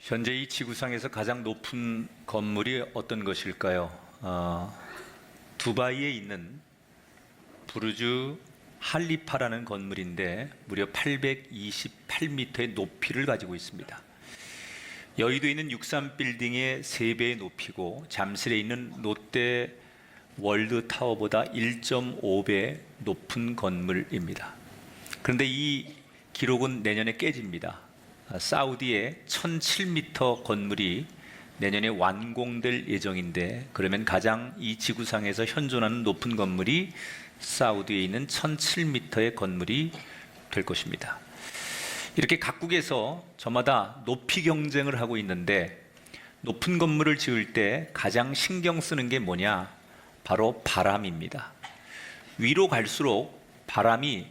현재 이 지구상에서 가장 높은 건물이 어떤 것일까요? 두바이에 있는 부르주 할리파라는 건물인데 무려 828m의 높이를 가지고 있습니다. 여의도에 있는 63빌딩의 3배의 높이고 잠실에 있는 롯데 월드타워보다 1.5배 높은 건물입니다. 그런데 이 기록은 내년에 깨집니다. 사우디의 1007m 건물이 내년에 완공될 예정인데, 그러면 가장 이 지구상에서 현존하는 높은 건물이 사우디에 있는 1007m의 건물이 될 것입니다. 이렇게 각국에서 저마다 높이 경쟁을 하고 있는데, 높은 건물을 지을 때 가장 신경 쓰는 게 뭐냐? 바로 바람입니다. 위로 갈수록 바람이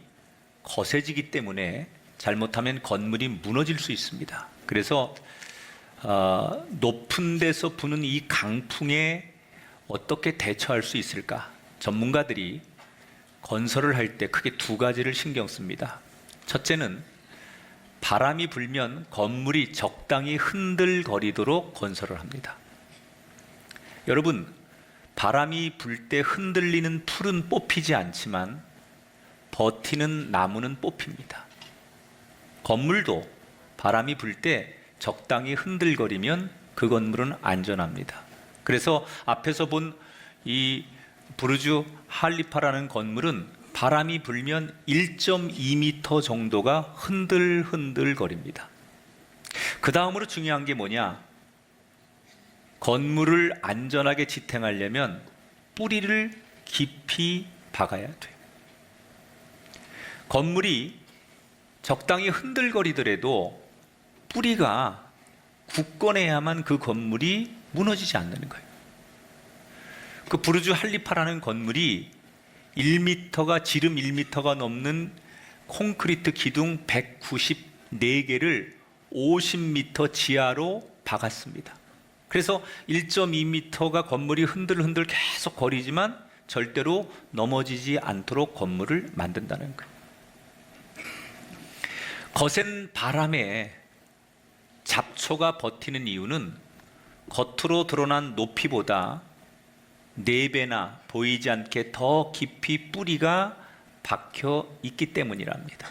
거세지기 때문에 잘못하면 건물이 무너질 수 있습니다. 그래서 높은 데서 부는 이 강풍에 어떻게 대처할 수 있을까? 전문가들이 건설을 할 때 크게 2가지를 신경 씁니다. 첫째는 바람이 불면 건물이 적당히 흔들거리도록 건설을 합니다. 여러분, 바람이 불 때 흔들리는 풀은 뽑히지 않지만 버티는 나무는 뽑힙니다. 건물도 바람이 불 때 적당히 흔들거리면 그 건물은 안전합니다. 그래서 앞에서 본 이 부르주 할리파라는 건물은 바람이 불면 1.2m 정도가 흔들흔들거립니다. 그 다음으로 중요한 게 뭐냐? 건물을 안전하게 지탱하려면 뿌리를 깊이 박아야 돼요. 건물이 적당히 흔들거리더라도 뿌리가 굳건해야만 그 건물이 무너지지 않는 거예요. 그 부르주 할리파라는 건물이 1m가 지름 1m가 넘는 콘크리트 기둥 194개를 50m 지하로 박았습니다. 그래서 1.2m가 건물이 흔들흔들 계속 거리지만 절대로 넘어지지 않도록 건물을 만든다는 거예요. 거센 바람에 잡초가 버티는 이유는 겉으로 드러난 높이보다 4배나 보이지 않게 더 깊이 뿌리가 박혀 있기 때문이랍니다.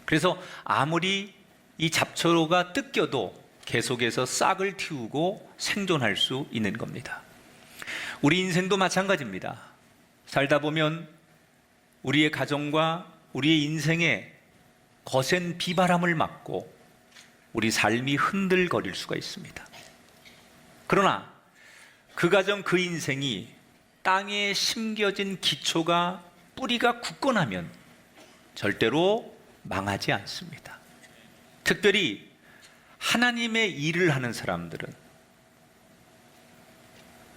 그래서 아무리 이 잡초가 뜯겨도 계속해서 싹을 틔우고 생존할 수 있는 겁니다. 우리 인생도 마찬가지입니다. 살다 보면 우리의 가정과 우리의 인생에 거센 비바람을 맞고 우리 삶이 흔들거릴 수가 있습니다. 그러나 그 가정 그 인생이 땅에 심겨진 기초가 뿌리가 굳건하면 절대로 망하지 않습니다. 특별히 하나님의 일을 하는 사람들은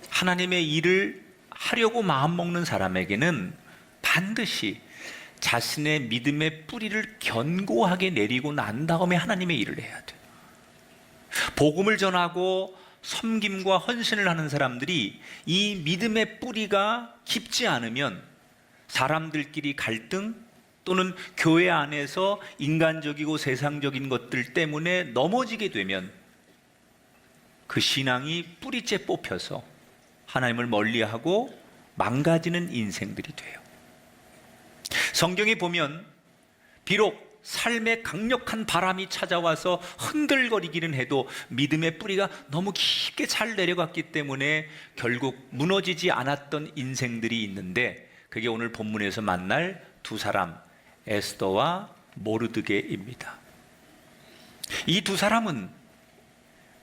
하나님의 일을 하려고 마음먹는 사람에게는 반드시 자신의 믿음의 뿌리를 견고하게 내리고 난 다음에 하나님의 일을 해야 돼요. 복음을 전하고 섬김과 헌신을 하는 사람들이 이 믿음의 뿌리가 깊지 않으면 사람들끼리 갈등 또는 교회 안에서 인간적이고 세상적인 것들 때문에 넘어지게 되면 그 신앙이 뿌리째 뽑혀서 하나님을 멀리하고 망가지는 인생들이 돼요. 성경에 보면 비록 삶에 강력한 바람이 찾아와서 흔들거리기는 해도 믿음의 뿌리가 너무 깊게 잘 내려갔기 때문에 결국 무너지지 않았던 인생들이 있는데, 그게 오늘 본문에서 만날 2사람, 에스더와 모르드게입니다. 이 2사람은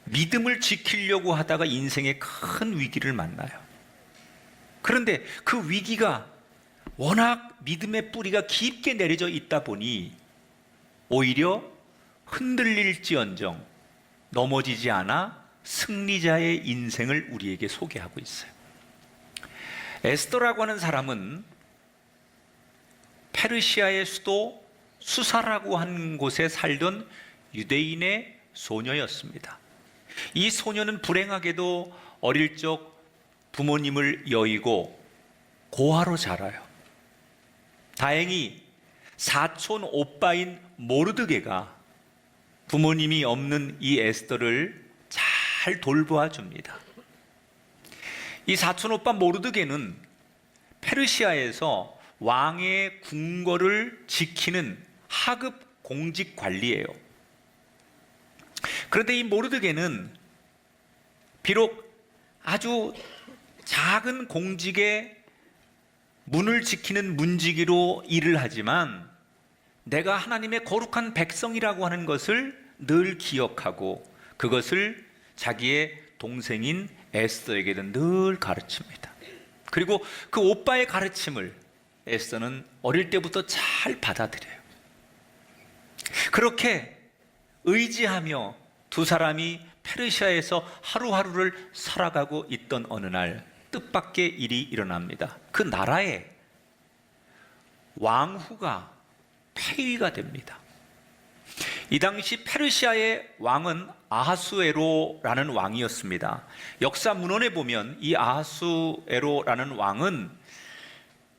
믿음을 지키려고 하다가 인생의 큰 위기를 만나요. 그런데 그 위기가 워낙 믿음의 뿌리가 깊게 내려져 있다 보니 오히려 흔들릴지언정 넘어지지 않아 승리자의 인생을 우리에게 소개하고 있어요. 에스더라고 하는 사람은 페르시아의 수도 수사라고 하는 곳에 살던 유대인의 소녀였습니다. 이 소녀는 불행하게도 어릴 적 부모님을 여의고 고아로 자라요. 다행히 사촌 오빠인 모르드게가 부모님이 없는 이 에스더를 잘 돌보아 줍니다. 이 사촌 오빠 모르드게는 페르시아에서 왕의 궁궐을 지키는 하급 공직 관리예요. 그런데 이 모르드게는 비록 아주 작은 공직의 문을 지키는 문지기로 일을 하지만 내가 하나님의 거룩한 백성이라고 하는 것을 늘 기억하고 그것을 자기의 동생인 에스더에게는 늘 가르칩니다. 그리고 그 오빠의 가르침을 에스더는 어릴 때부터 잘 받아들여요. 그렇게 의지하며 두 사람이 페르시아에서 하루하루를 살아가고 있던 어느 날 뜻밖의 일이 일어납니다. 그 나라에 왕후가 폐위가 됩니다. 이 당시 페르시아의 왕은 아하수에로라는 왕이었습니다. 역사 문헌에 보면 이 아하수에로라는 왕은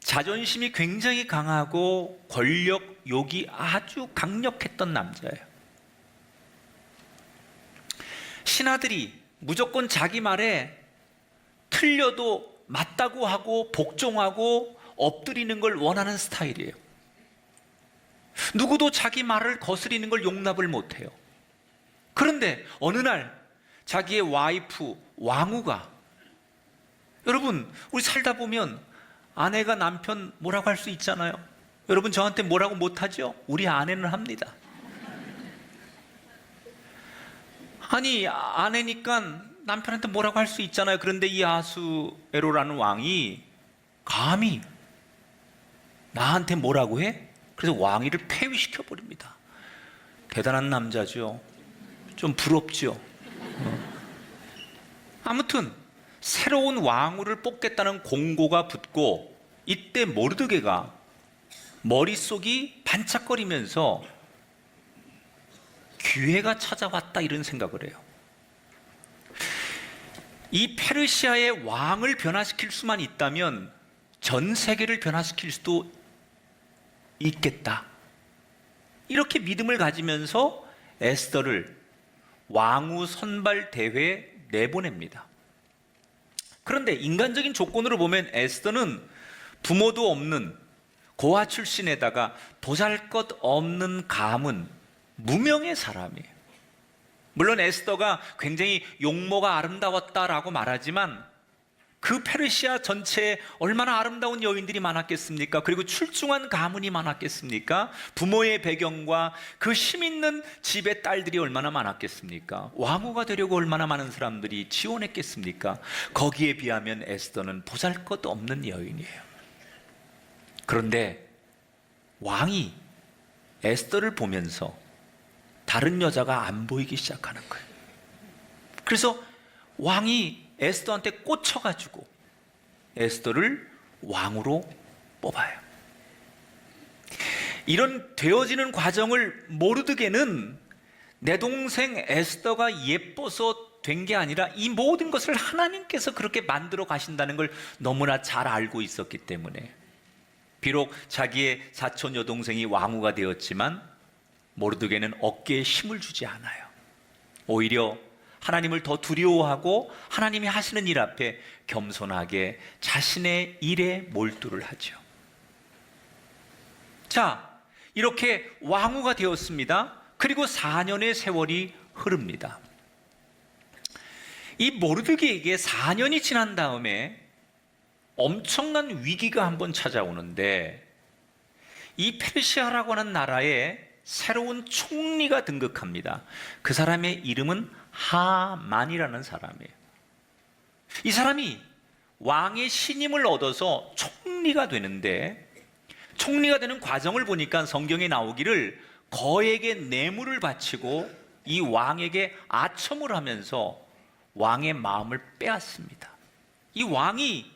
자존심이 굉장히 강하고 권력욕이 아주 강력했던 남자예요. 신하들이 무조건 자기 말에 틀려도 맞다고 하고 복종하고 엎드리는 걸 원하는 스타일이에요. 누구도 자기 말을 거스리는 걸 용납을 못해요. 그런데 어느 날 자기의 와이프 왕후가, 여러분 우리 살다 보면 아내가 남편 뭐라고 할 수 있잖아요. 여러분 저한테 뭐라고 못하죠? 우리 아내는 합니다. 아니 아내니까 남편한테 뭐라고 할 수 있잖아요. 그런데 이 아하수에로라는 왕이 감히 나한테 뭐라고 해? 그래서 왕위를 폐위시켜 버립니다. 대단한 남자죠. 좀 부럽죠. 아무튼 새로운 왕후를 뽑겠다는 공고가 붙고 이때 모르드게가 머릿속이 반짝거리면서 기회가 찾아왔다 이런 생각을 해요. 이 페르시아의 왕을 변화시킬 수만 있다면 전 세계를 변화시킬 수도 있겠다. 이렇게 믿음을 가지면서 에스더를 왕후 선발 대회에 내보냅니다. 그런데 인간적인 조건으로 보면 에스더는 부모도 없는 고아 출신에다가 보잘것없는 가문, 무명의 사람이에요. 물론 에스더가 굉장히 용모가 아름다웠다라고 말하지만 그 페르시아 전체에 얼마나 아름다운 여인들이 많았겠습니까? 그리고 출중한 가문이 많았겠습니까? 부모의 배경과 그 힘있는 집의 딸들이 얼마나 많았겠습니까? 왕후가 되려고 얼마나 많은 사람들이 지원했겠습니까? 거기에 비하면 에스더는 보잘것없는 여인이에요. 그런데 왕이 에스더를 보면서 다른 여자가 안 보이기 시작하는 거예요. 그래서 왕이 에스더한테 꽂혀가지고 에스더를 왕으로 뽑아요. 이런 되어지는 과정을 모르드게는 내 동생 에스더가 예뻐서 된 게 아니라 이 모든 것을 하나님께서 그렇게 만들어 가신다는 걸 너무나 잘 알고 있었기 때문에 비록 자기의 사촌 여동생이 왕후가 되었지만 모르드게는 어깨에 힘을 주지 않아요. 오히려 하나님을 더 두려워하고 하나님이 하시는 일 앞에 겸손하게 자신의 일에 몰두를 하죠. 자, 이렇게 왕후가 되었습니다. 그리고 4년의 세월이 흐릅니다. 이 모르드게에게 4년이 지난 다음에 엄청난 위기가 한번 찾아오는데 이 페르시아라고 하는 나라에 새로운 총리가 등극합니다. 그 사람의 이름은 하만이라는 사람이에요. 이 사람이 왕의 신임을 얻어서 총리가 되는데 총리가 되는 과정을 보니까 성경에 나오기를 거액의 뇌물을 바치고 이 왕에게 아첨을 하면서 왕의 마음을 빼앗습니다. 이 왕이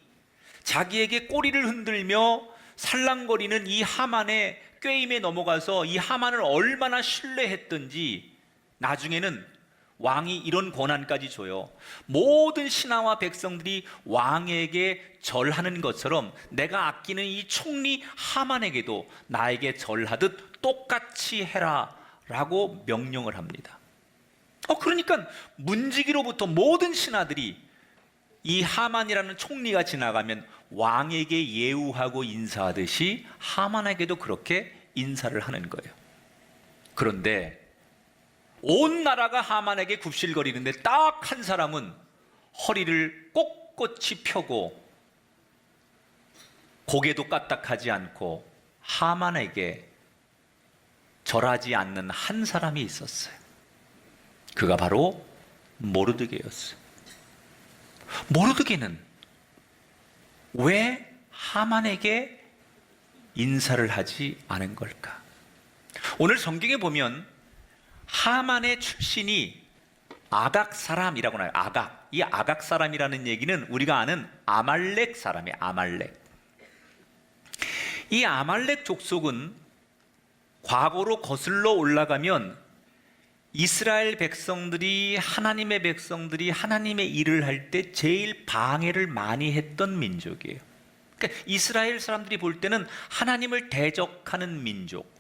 자기에게 꼬리를 흔들며 살랑거리는 이 하만의 꾀임에 넘어가서 이 하만을 얼마나 신뢰했던지 나중에는 왕이 이런 권한까지 줘요. 모든 신하와 백성들이 왕에게 절하는 것처럼 내가 아끼는 이 총리 하만에게도 나에게 절하듯 똑같이 해라 라고 명령을 합니다. 그러니까 문지기로부터 모든 신하들이 이 하만이라는 총리가 지나가면 왕에게 예우하고 인사하듯이 하만에게도 그렇게 인사를 하는 거예요. 그런데 온 나라가 하만에게 굽실거리는데 딱 한 사람은 허리를 꼿꼿이 펴고 고개도 까딱하지 않고 하만에게 절하지 않는 한 사람이 있었어요. 그가 바로 모르드게였어요. 모르드게는 왜 하만에게 인사를 하지 않은 걸까? 오늘 성경에 보면 하만의 출신이 아각 사람이라고 나와요. 아각. 이 아각 사람이라는 얘기는 우리가 아는 아말렉 사람이에요. 아말렉. 이 아말렉 족속은 과거로 거슬러 올라가면 이스라엘 백성들이 하나님의 백성들이 하나님의 일을 할 때 제일 방해를 많이 했던 민족이에요. 그러니까 이스라엘 사람들이 볼 때는 하나님을 대적하는 민족.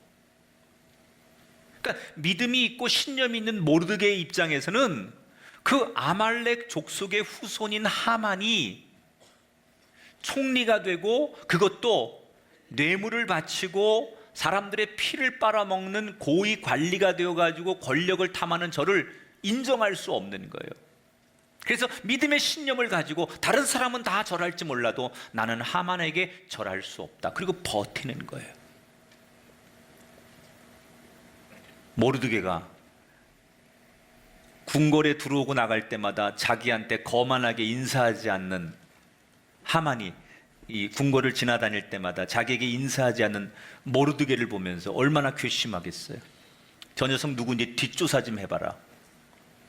그러니까 믿음이 있고 신념이 있는 모르드게의 입장에서는 그 아말렉 족속의 후손인 하만이 총리가 되고 그것도 뇌물을 바치고 사람들의 피를 빨아먹는 고위 관리가 되어가지고 권력을 탐하는 저를 인정할 수 없는 거예요. 그래서 믿음의 신념을 가지고 다른 사람은 다 절할지 몰라도 나는 하만에게 절할 수 없다. 그리고 버티는 거예요. 모르드게가 궁궐에 들어오고 나갈 때마다 자기한테 거만하게 인사하지 않는 하만이 이 궁궐을 지나다닐 때마다 자기에게 인사하지 않는 모르드게를 보면서 얼마나 괘씸하겠어요. 저 녀석 누구인지 뒷조사 좀 해봐라.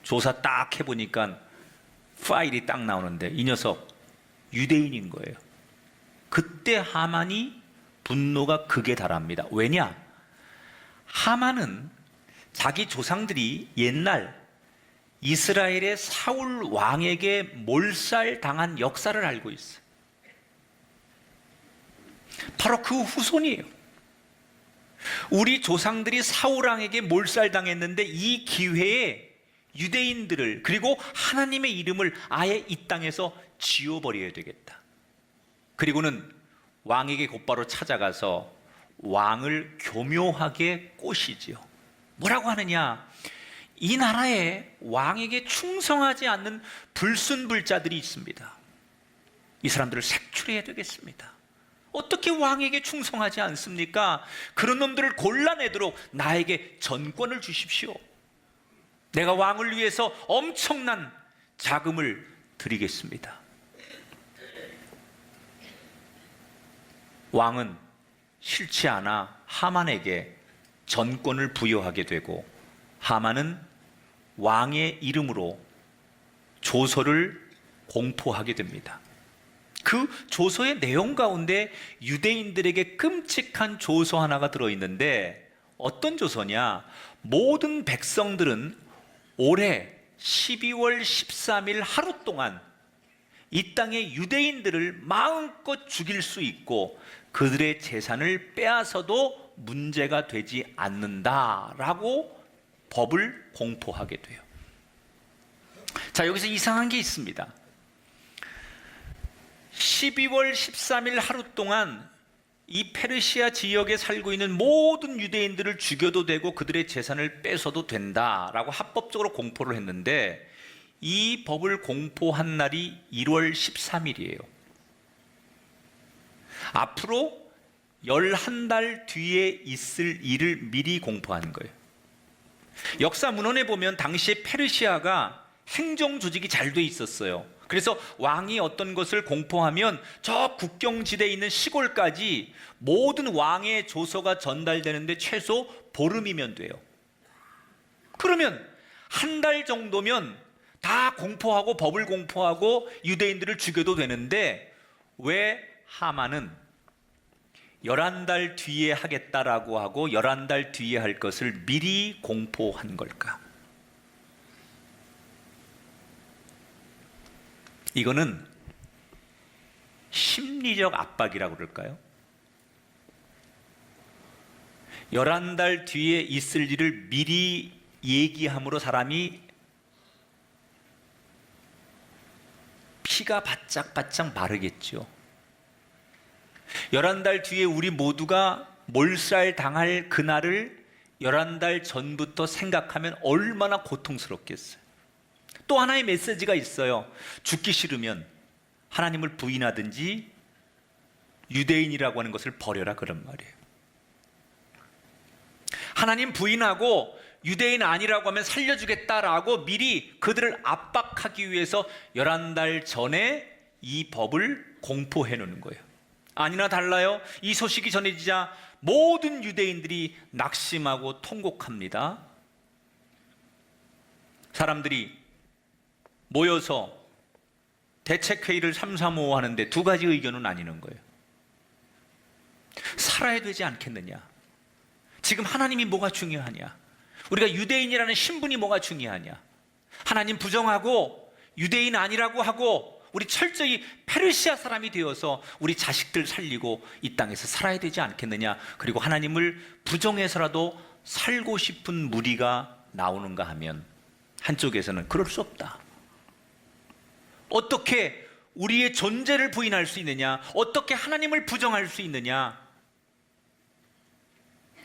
조사 딱 해보니까 파일이 딱 나오는데 이 녀석 유대인인 거예요. 그때 하만이 분노가 극에 달합니다. 왜냐? 하만은 자기 조상들이 옛날 이스라엘의 사울 왕에게 몰살당한 역사를 알고 있어요. 바로 그 후손이에요. 우리 조상들이 사울 왕에게 몰살당했는데 이 기회에 유대인들을 그리고 하나님의 이름을 아예 이 땅에서 지워버려야 되겠다. 그리고는 왕에게 곧바로 찾아가서 왕을 교묘하게 꼬시지요. 뭐라고 하느냐? 이 나라에 왕에게 충성하지 않는 불순불자들이 있습니다. 이 사람들을 색출해야 되겠습니다. 어떻게 왕에게 충성하지 않습니까? 그런 놈들을 골라내도록 나에게 전권을 주십시오. 내가 왕을 위해서 엄청난 자금을 드리겠습니다. 왕은 싫지 않아 하만에게 전권을 부여하게 되고 하만은 왕의 이름으로 조서를 공포하게 됩니다. 그 조서의 내용 가운데 유대인들에게 끔찍한 조서 하나가 들어있는데 어떤 조서냐? 모든 백성들은 올해 12월 13일 하루 동안 이 땅의 유대인들을 마음껏 죽일 수 있고 그들의 재산을 빼앗아도 문제가 되지 않는다라고 법을 공포하게 돼요. 자, 여기서 이상한 게 있습니다. 12월 13일 하루 동안 이 페르시아 지역에 살고 있는 모든 유대인들을 죽여도 되고 그들의 재산을 뺏어도 된다라고 합법적으로 공포를 했는데 이 법을 공포한 날이 1월 13일이에요. 앞으로 11달 뒤에 있을 일을 미리 공포하는 거예요. 역사 문헌에 보면 당시에 페르시아가 행정 조직이 잘 돼 있었어요. 그래서 왕이 어떤 것을 공포하면 저 국경지대에 있는 시골까지 모든 왕의 조서가 전달되는데 최소 보름이면 돼요. 그러면 한 달 정도면 다 공포하고 법을 공포하고 유대인들을 죽여도 되는데 왜 하만은 11달 뒤에 하겠다라고 하고 11달 뒤에 할 것을 미리 공포한 걸까? 이거는 심리적 압박이라고 그럴까요? 11달 뒤에 있을 일을 미리 얘기함으로 사람이 피가 바짝바짝 마르겠죠. 11달 뒤에 우리 모두가 몰살 당할 그날을 11달 전부터 생각하면 얼마나 고통스럽겠어요. 또 하나의 메시지가 있어요. 죽기 싫으면 하나님을 부인하든지 유대인이라고 하는 것을 버려라, 그런 말이에요. 하나님 부인하고 유대인 아니라고 하면 살려주겠다라고 미리 그들을 압박하기 위해서 11달 전에 이 법을 공포해 놓는 거예요. 아니나 달라요. 이 소식이 전해지자 모든 유대인들이 낙심하고 통곡합니다. 사람들이 모여서 대책회의를 삼삼오오 하는데 두 가지 의견은 나뉘는 거예요. 살아야 되지 않겠느냐? 지금 하나님이 뭐가 중요하냐? 우리가 유대인이라는 신분이 뭐가 중요하냐? 하나님 부정하고 유대인 아니라고 하고 우리 철저히 페르시아 사람이 되어서 우리 자식들 살리고 이 땅에서 살아야 되지 않겠느냐? 그리고 하나님을 부정해서라도 살고 싶은 무리가 나오는가 하면 한쪽에서는 그럴 수 없다. 어떻게 우리의 존재를 부인할 수 있느냐? 어떻게 하나님을 부정할 수 있느냐?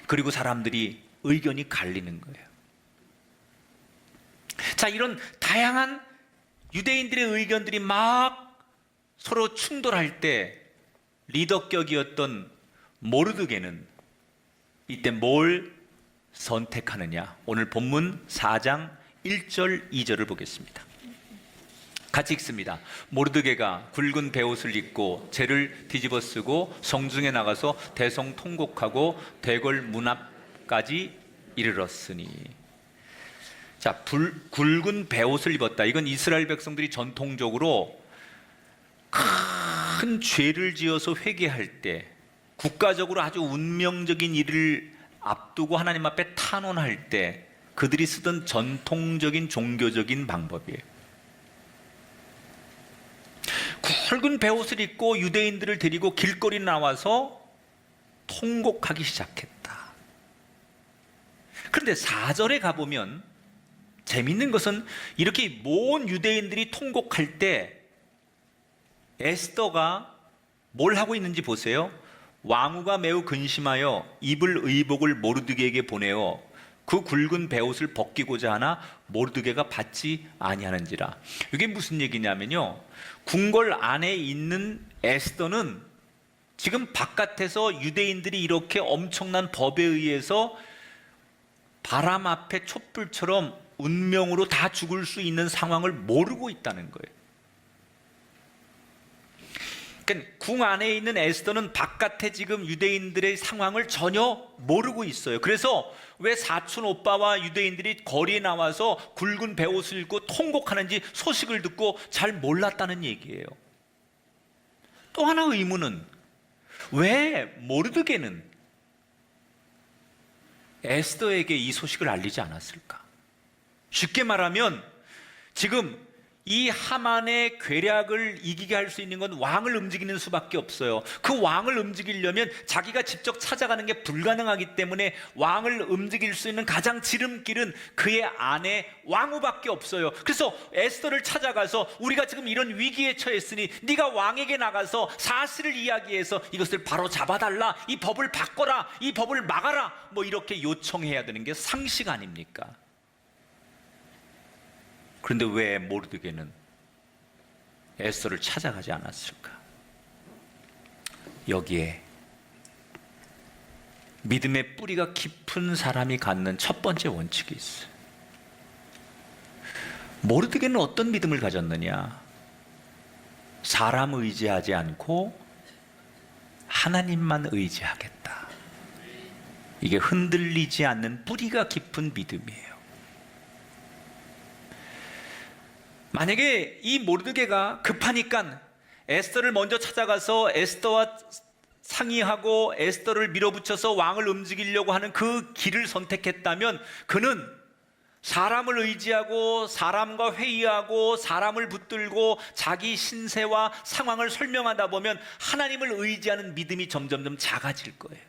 그리고 사람들이 의견이 갈리는 거예요. 자, 이런 다양한 유대인들의 의견들이 막 서로 충돌할 때 리더격이었던 모르드게는 이때 뭘 선택하느냐? 오늘 본문 4장 1절 2절을 보겠습니다. 같이 읽습니다. 모르드게가 굵은 베옷을 입고 재를 뒤집어 쓰고 성중에 나가서 대성통곡하고 대궐 문 앞까지 이르렀으니. 자, 굵은 베옷을 입었다. 이건 이스라엘 백성들이 전통적으로 큰 죄를 지어서 회개할 때, 국가적으로 아주 운명적인 일을 앞두고 하나님 앞에 탄원할 때 그들이 쓰던 전통적인 종교적인 방법이에요. 굵은 베옷을 입고 유대인들을 데리고 길거리 나와서 통곡하기 시작했다. 그런데 4절에 가보면 재밌는 것은 이렇게 모든 유대인들이 통곡할 때 에스더가 뭘 하고 있는지 보세요. 왕후가 매우 근심하여 입을 의복을 모르드게에게 보내어 그 굵은 베옷을 벗기고자 하나 모르드게가 받지 아니하는지라. 이게 무슨 얘기냐면요, 궁궐 안에 있는 에스더는 지금 바깥에서 유대인들이 이렇게 엄청난 법에 의해서 바람 앞에 촛불처럼 운명으로 다 죽을 수 있는 상황을 모르고 있다는 거예요. 그러니까 궁 안에 있는 에스더는 바깥에 지금 유대인들의 상황을 전혀 모르고 있어요. 그래서 왜 사촌 오빠와 유대인들이 거리에 나와서 굵은 베옷을 입고 통곡하는지 소식을 듣고 잘 몰랐다는 얘기예요. 또 하나 의문은 왜 모르드게는 에스더에게 이 소식을 알리지 않았을까? 쉽게 말하면 지금 이 하만의 괴략을 이기게 할 수 있는 건 왕을 움직이는 수밖에 없어요. 그 왕을 움직이려면 자기가 직접 찾아가는 게 불가능하기 때문에 왕을 움직일 수 있는 가장 지름길은 그의 아내 왕후밖에 없어요. 그래서 에스더를 찾아가서 우리가 지금 이런 위기에 처했으니 네가 왕에게 나가서 사실을 이야기해서 이것을 바로 잡아달라, 이 법을 바꿔라, 이 법을 막아라, 뭐 이렇게 요청해야 되는 게 상식 아닙니까? 그런데 왜 모르드게는 에스더를 찾아가지 않았을까? 여기에 믿음의 뿌리가 깊은 사람이 갖는 첫 번째 원칙이 있어요. 모르드게는 어떤 믿음을 가졌느냐? 사람 의지하지 않고 하나님만 의지하겠다. 이게 흔들리지 않는 뿌리가 깊은 믿음이에요. 만약에 이 모르드게가 급하니까 에스더를 먼저 찾아가서 에스더와 상의하고 에스더를 밀어붙여서 왕을 움직이려고 하는 그 길을 선택했다면 그는 사람을 의지하고 사람과 회의하고 사람을 붙들고 자기 신세와 상황을 설명하다 보면 하나님을 의지하는 믿음이 점점점 작아질 거예요.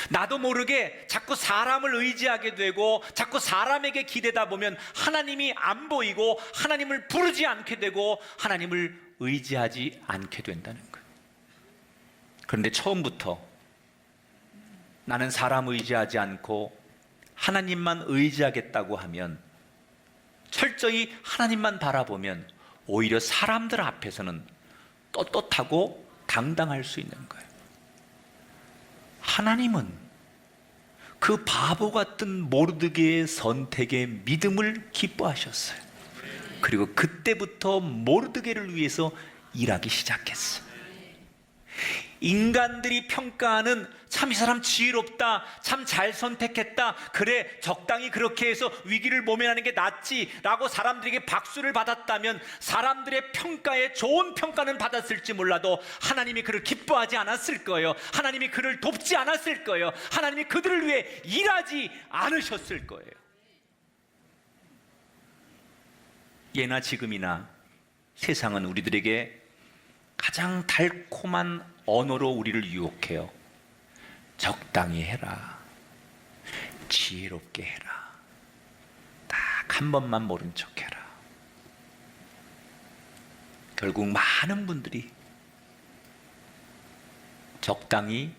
나도 모르게 자꾸 사람을 의지하게 되고 자꾸 사람에게 기대다 보면 하나님이 안 보이고 하나님을 부르지 않게 되고 하나님을 의지하지 않게 된다는 거예요. 그런데 처음부터 나는 사람 의지하지 않고 하나님만 의지하겠다고 하면, 철저히 하나님만 바라보면 오히려 사람들 앞에서는 떳떳하고 당당할 수 있는 거예요. 하나님은 그 바보 같은 모르드게의 선택에 믿음을 기뻐하셨어요. 그리고 그때부터 모르드게를 위해서 일하기 시작했어요. 인간들이 평가하는 참 이 사람 지혜롭다, 참 잘 선택했다, 그래 적당히 그렇게 해서 위기를 모면하는 게 낫지 라고 사람들에게 박수를 받았다면, 사람들의 평가에 좋은 평가는 받았을지 몰라도 하나님이 그를 기뻐하지 않았을 거예요. 하나님이 그를 돕지 않았을 거예요. 하나님이 그들을 위해 일하지 않으셨을 거예요. 예나 지금이나 세상은 우리들에게 가장 달콤한 언어로 우리를 유혹해요. 적당히 해라, 지혜롭게 해라, 딱 한 번만 모른 척 해라. 결국 많은 분들이 적당히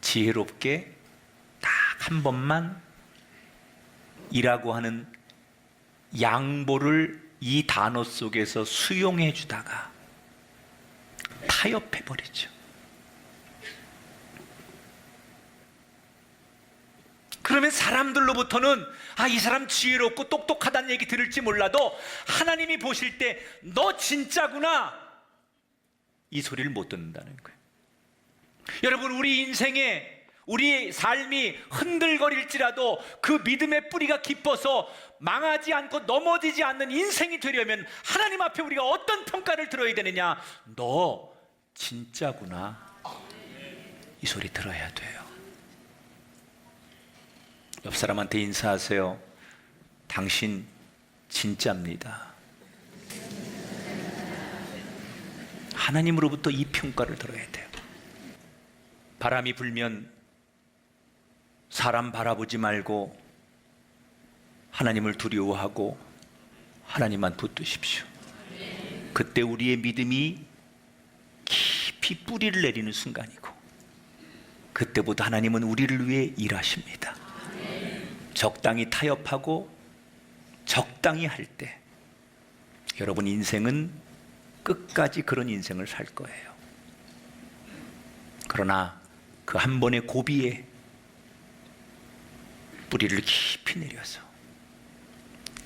지혜롭게 딱 한 번만 이라고 하는 양보를 이 단어 속에서 수용해 주다가 타협해 버리죠. 그러면 사람들로부터는 이 사람 지혜롭고 똑똑하다는 얘기 들을지 몰라도 하나님이 보실 때 너 진짜구나 이 소리를 못 듣는다는 거예요. 여러분, 우리 인생에 우리 삶이 흔들거릴지라도 그 믿음의 뿌리가 깊어서 망하지 않고 넘어지지 않는 인생이 되려면 하나님 앞에 우리가 어떤 평가를 들어야 되느냐? 너 진짜구나 이 소리 들어야 돼요. 옆 사람한테 인사하세요. 당신 진짜입니다. 하나님으로부터 이 평가를 들어야 돼요. 바람이 불면 사람 바라보지 말고 하나님을 두려워하고 하나님만 붙드십시오. 그때 우리의 믿음이 깊이 뿌리를 내리는 순간이고, 그때보다 하나님은 우리를 위해 일하십니다. 적당히 타협하고 적당히 할 때 여러분 인생은 끝까지 그런 인생을 살 거예요. 그러나 그 한 번의 고비에 뿌리를 깊이 내려서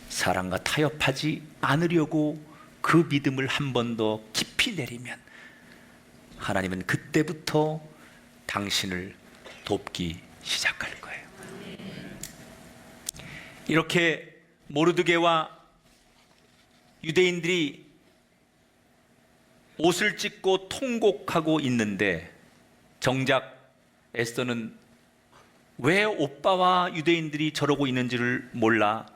사람과 타협하지 않으려고 그 믿음을 한 번 더 깊이 내리면 하나님은 그때부터 당신을 돕기 시작할 거예요. 이렇게 모르드게와 유대인들이 옷을 찢고 통곡하고 있는데, 정작 에스더는 왜 오빠와 유대인들이 저러고 있는지를 몰라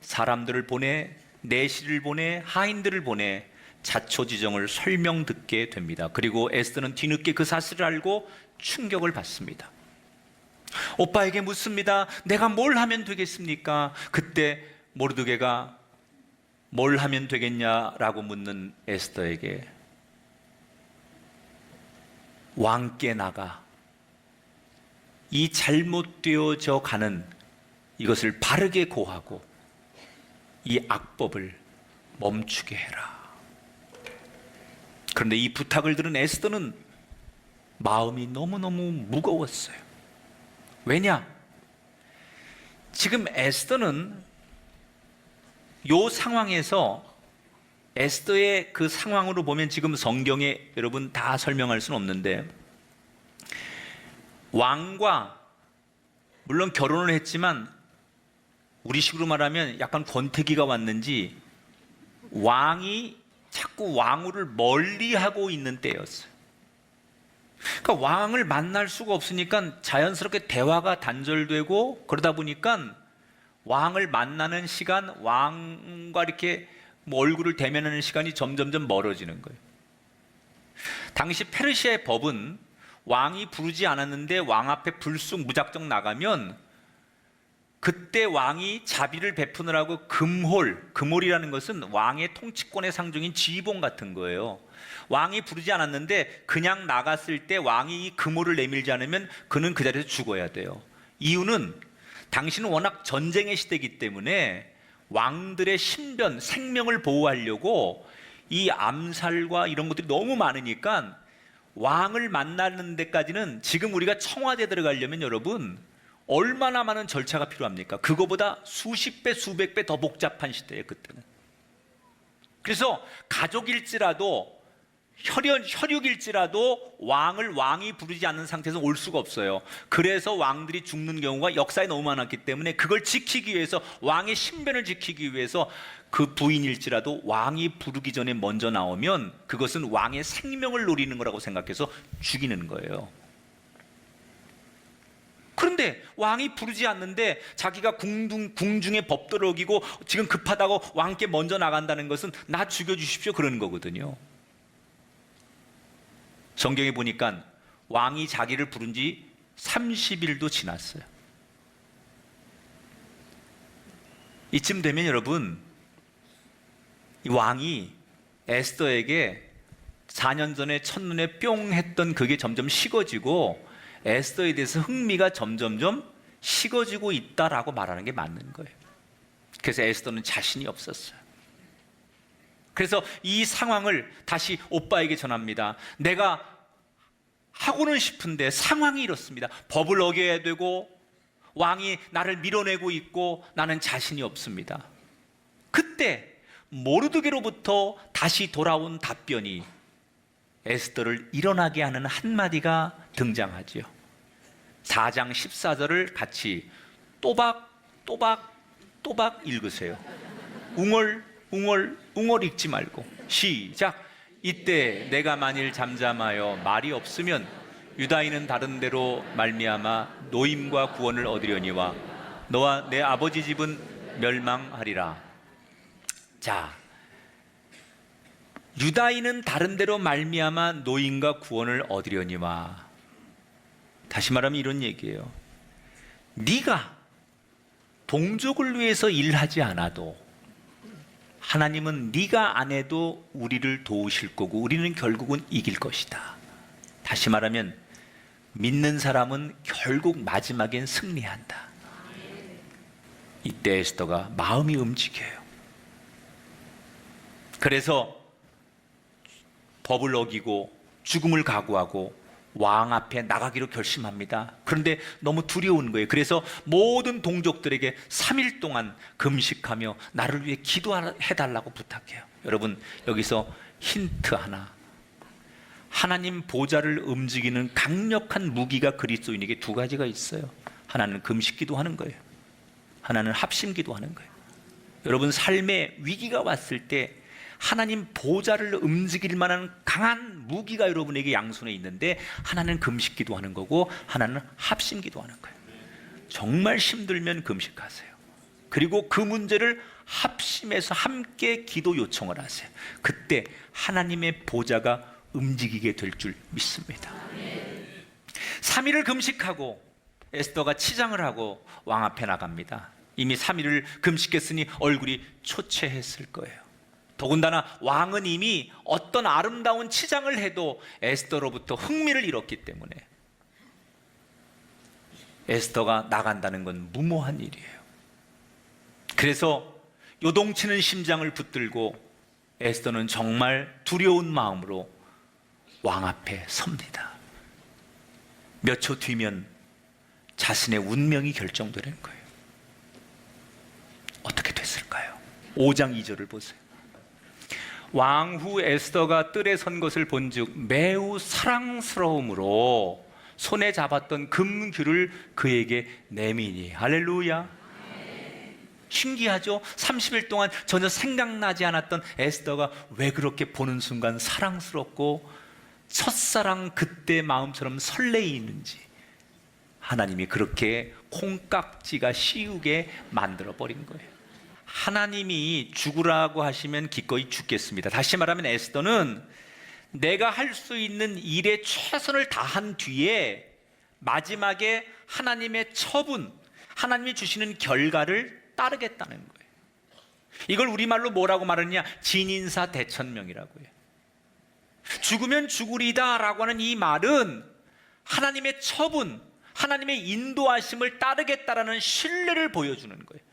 사람들을 보내, 내시를 보내, 하인들을 보내 자초지정을 설명 듣게 됩니다. 그리고 에스더는 뒤늦게 그 사실을 알고 충격을 받습니다. 오빠에게 묻습니다. 내가 뭘 하면 되겠습니까? 그때 모르드게가 뭘 하면 되겠냐라고 묻는 에스더에게 왕께 나가 이 잘못되어져 가는 이것을 바르게 고하고 이 악법을 멈추게 해라. 그런데 이 부탁을 들은 에스더는 마음이 너무너무 무거웠어요. 왜냐? 지금 에스더는 이 상황에서, 에스더의 그 상황으로 보면 지금 성경에 여러분 다 설명할 수는 없는데, 왕과 물론 결혼을 했지만 우리식으로 말하면 약간 권태기가 왔는지 왕이 자꾸 왕후를 멀리하고 있는 때였어요. 그러니까 왕을 만날 수가 없으니까 자연스럽게 대화가 단절되고, 그러다 보니까 왕을 만나는 시간, 왕과 이렇게 얼굴을 대면하는 시간이 점점점 멀어지는 거예요. 당시 페르시아의 법은 왕이 부르지 않았는데 왕 앞에 불쑥 무작정 나가면 그때 왕이 자비를 베푸느라고 금홀이라는 것은 왕의 통치권의 상징인 지휘봉 같은 거예요. 왕이 부르지 않았는데 그냥 나갔을 때 왕이 이 금홀을 내밀지 않으면 그는 그 자리에서 죽어야 돼요. 이유는 당신은 워낙 전쟁의 시대이기 때문에 왕들의 신변, 생명을 보호하려고 이 암살과 이런 것들이 너무 많으니까 왕을 만나는 데까지는 지금 우리가 청와대 들어가려면 여러분 얼마나 많은 절차가 필요합니까? 그거보다 수십 배, 수백 배 더 복잡한 시대예요, 그때는. 그래서 가족일지라도 혈육일지라도 왕이 부르지 않는 상태에서 올 수가 없어요. 그래서 왕들이 죽는 경우가 역사에 너무 많았기 때문에 그걸 지키기 위해서, 왕의 신변을 지키기 위해서 그 부인일지라도 왕이 부르기 전에 먼저 나오면 그것은 왕의 생명을 노리는 거라고 생각해서 죽이는 거예요. 그런데 왕이 부르지 않는데 자기가 궁중에 법도를 어기고 지금 급하다고 왕께 먼저 나간다는 것은 나 죽여주십시오 그러는 거거든요. 성경에 보니까 왕이 자기를 부른 지 30일도 지났어요. 이쯤 되면 여러분, 이 왕이 에스더에게 4년 전에 첫눈에 뿅 했던 그게 점점 식어지고 에스더에 대해서 흥미가 점점점 식어지고 있다라고 말하는 게 맞는 거예요. 그래서 에스더는 자신이 없었어요. 그래서 이 상황을 다시 오빠에게 전합니다. 내가 하고는 싶은데 상황이 이렇습니다. 법을 어겨야 되고 왕이 나를 밀어내고 있고 나는 자신이 없습니다. 그때 모르드게로부터 다시 돌아온 답변이 에스더를 일어나게 하는 한마디가 등장하지요. 4장 14절을 같이 또박 읽으세요. 웅얼 읽지 말고 시작. 이때 내가 만일 잠잠하여 말이 없으면 유다인은 다른 데로 말미암아 노임과 구원을 얻으려니와 너와 내 아버지 집은 멸망하리라. 자, 유다인은 다른 데로 말미암아 노임과 구원을 얻으려니와, 다시 말하면 이런 얘기예요. 네가 동족을 위해서 일하지 않아도 하나님은 네가 안 해도 우리를 도우실 거고 우리는 결국은 이길 것이다. 다시 말하면 믿는 사람은 결국 마지막엔 승리한다. 이때 에스더가 마음이 움직여요. 그래서 법을 어기고 죽음을 각오하고 왕 앞에 나가기로 결심합니다. 그런데 너무 두려운 거예요. 그래서 모든 동족들에게 3일 동안 금식하며 나를 위해 기도해달라고 부탁해요. 여러분, 여기서 힌트 하나. 하나님 보좌를 움직이는 강력한 무기가 그리스도인에게 두 가지가 있어요. 하나는 금식 기도하는 거예요. 하나는 합심 기도하는 거예요. 여러분, 삶에 위기가 왔을 때 하나님 보좌를 움직일 만한 강한 무기가 여러분에게 양손에 있는데, 하나는 금식 기도하는 거고 하나는 합심 기도하는 거예요. 정말 힘들면 금식하세요. 그리고 그 문제를 합심해서 함께 기도 요청을 하세요. 그때 하나님의 보좌가 움직이게 될 줄 믿습니다. 3일을 금식하고 에스더가 치장을 하고 왕 앞에 나갑니다. 이미 3일을 금식했으니 얼굴이 초췌했을 거예요. 더군다나 왕은 이미 어떤 아름다운 치장을 해도 에스더로부터 흥미를 잃었기 때문에 에스더가 나간다는 건 무모한 일이에요. 그래서 요동치는 심장을 붙들고 에스더는 정말 두려운 마음으로 왕 앞에 섭니다. 몇 초 뒤면 자신의 운명이 결정되는 거예요. 어떻게 됐을까요? 5장 2절을 보세요. 왕후 에스더가 뜰에 선 것을 본즉 매우 사랑스러움으로 손에 잡았던 금귤을 그에게 내미니. 할렐루야. 신기하죠? 30일 동안 전혀 생각나지 않았던 에스더가 왜 그렇게 보는 순간 사랑스럽고 첫사랑 그때 마음처럼 설레이는지, 하나님이 그렇게 콩깍지가 씌우게 만들어버린 거예요. 하나님이 죽으라고 하시면 기꺼이 죽겠습니다. 다시 말하면 에스더는 내가 할 수 있는 일에 최선을 다한 뒤에 마지막에 하나님의 처분, 하나님이 주시는 결과를 따르겠다는 거예요. 이걸 우리말로 뭐라고 말하느냐? 진인사 대천명이라고 해요. 죽으면 죽으리다 라고 하는 이 말은 하나님의 처분, 하나님의 인도하심을 따르겠다라는 신뢰를 보여주는 거예요.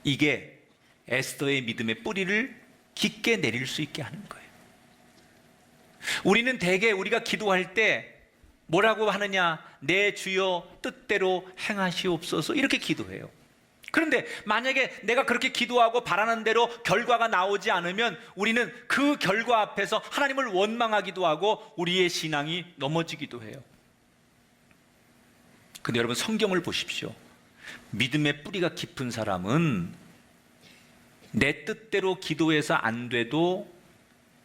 이게 에스더의 믿음의 뿌리를 깊게 내릴 수 있게 하는 거예요. 우리는 대개 우리가 기도할 때 뭐라고 하느냐? 내 주여 뜻대로 행하시옵소서, 이렇게 기도해요. 그런데 만약에 내가 그렇게 기도하고 바라는 대로 결과가 나오지 않으면 우리는 그 결과 앞에서 하나님을 원망하기도 하고 우리의 신앙이 넘어지기도 해요. 근데 여러분, 성경을 보십시오. 믿음의 뿌리가 깊은 사람은 내 뜻대로 기도해서 안 돼도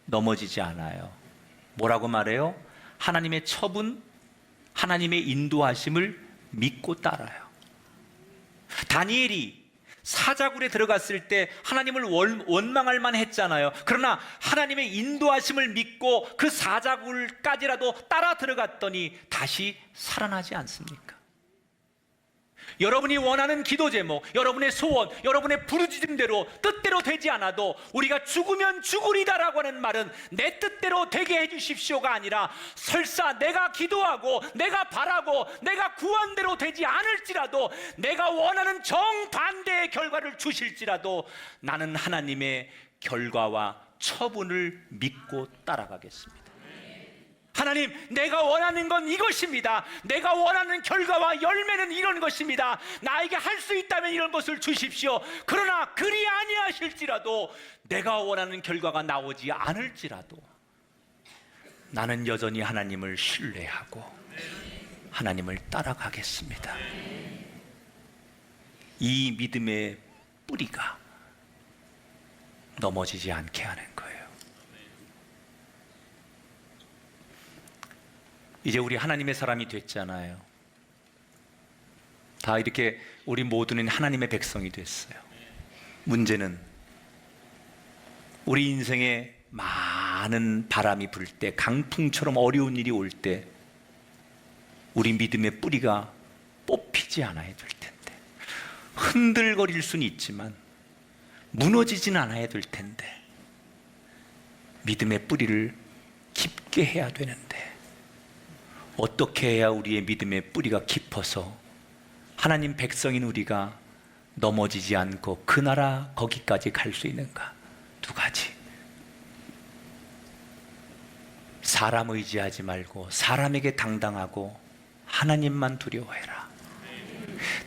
넘어지지 않아요. 뭐라고 말해요? 하나님의 처분, 하나님의 인도하심을 믿고 따라요. 다니엘이 사자굴에 들어갔을 때 하나님을 원망할 만 했잖아요. 그러나 하나님의 인도하심을 믿고 그 사자굴까지라도 따라 들어갔더니 다시 살아나지 않습니까? 여러분이 원하는 기도 제목, 여러분의 소원, 여러분의 부르짖음대로 뜻대로 되지 않아도 우리가 죽으면 죽으리다라고 하는 말은 내 뜻대로 되게 해주십시오가 아니라 설사 내가 기도하고 내가 바라고 내가 구한 대로 되지 않을지라도 내가 원하는 정반대의 결과를 주실지라도 나는 하나님의 결과와 처분을 믿고 따라가겠습니다. 하나님, 내가 원하는 건 이것입니다. 내가 원하는 결과와 열매는 이런 것입니다. 나에게 할 수 있다면 이런 것을 주십시오. 그러나 그리 아니하실지라도, 내가 원하는 결과가 나오지 않을지라도 나는 여전히 하나님을 신뢰하고 하나님을 따라가겠습니다. 이 믿음의 뿌리가 넘어지지 않게 하는 거예요. 이제 우리 하나님의 사람이 됐잖아요. 다 이렇게 우리 모두는 하나님의 백성이 됐어요. 문제는 우리 인생에 많은 바람이 불 때, 강풍처럼 어려운 일이 올 때 우리 믿음의 뿌리가 뽑히지 않아야 될 텐데, 흔들거릴 수는 있지만 무너지진 않아야 될 텐데, 믿음의 뿌리를 깊게 해야 되는데 어떻게 해야 우리의 믿음의 뿌리가 깊어서 하나님 백성인 우리가 넘어지지 않고 그 나라 거기까지 갈 수 있는가? 두 가지. 사람 의지하지 말고 사람에게 당당하고 하나님만 두려워해라.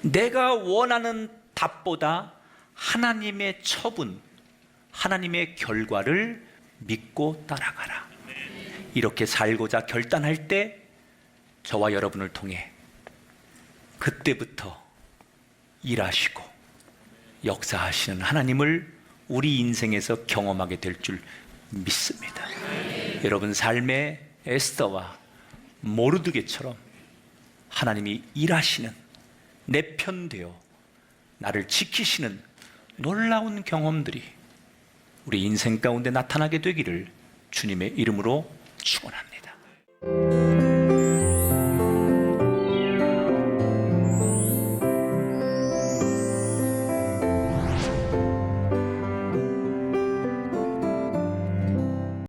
내가 원하는 답보다 하나님의 처분, 하나님의 결과를 믿고 따라가라. 이렇게 살고자 결단할 때 저와 여러분을 통해 그때부터 일하시고 역사하시는 하나님을 우리 인생에서 경험하게 될 줄 믿습니다. 여러분 삶의 에스더와 모르드게처럼 하나님이 일하시는, 내 편 되어 나를 지키시는 놀라운 경험들이 우리 인생 가운데 나타나게 되기를 주님의 이름으로 축원합니다.